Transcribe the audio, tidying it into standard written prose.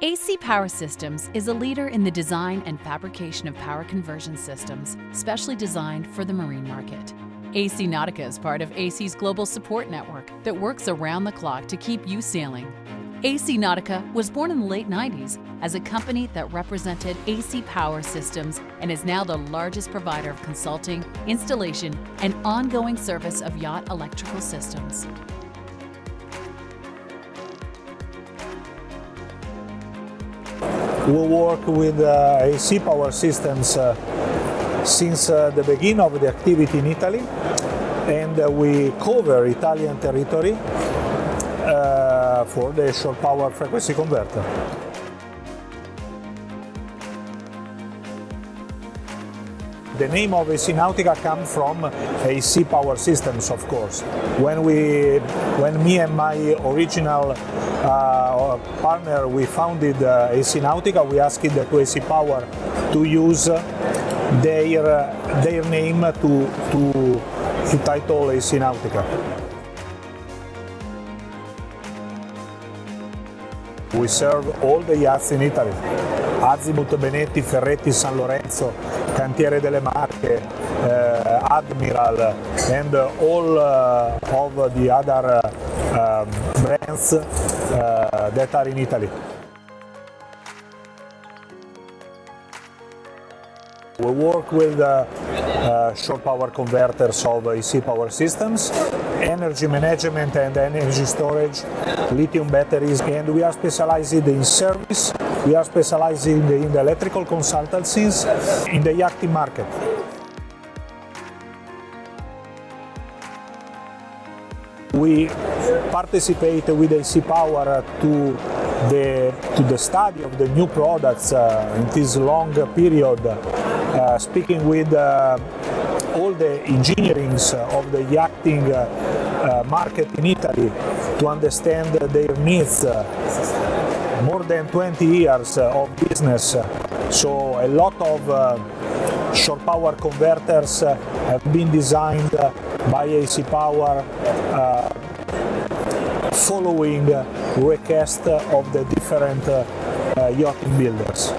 Asea Power Systems is a leader in the design and fabrication of power conversion systems, specially designed for the marine market. Asea Nautica is part of Asea's global support network that works around the clock to keep you sailing. Asea Nautica was born in the late 90s as a company that represented Asea Power Systems and is now the largest provider of consulting, installation, and ongoing service of yacht electrical systems. We work with Asea Power Systems since the beginning of the activity in Italy, and we cover Italian territory for the shore power frequency converter. The name of Asea Nautica comes from Asea Power Systems, of course. When me and my original partner we founded Asea Nautica, we asked the Asea Power to use their name to title Asea Nautica. We serve all the yachts in Italy: Azimut, Benetti, Ferretti, San Lorenzo, Cantiere delle Marche, Admiral, and all of the other brands that are in Italy. We work with shore power converters of Asea Power Systems, energy management and energy storage, lithium batteries, and we are specialized in service. We are specialized in the electrical consultancies in the yachting market. We participate with Asea Power to the study of the new products in this long period, speaking with all the engineerings of the yachting market in Italy to understand their needs. More than 20 years of business, so a lot of shore power converters have been designed by Asea Power following requests of the different yachting builders.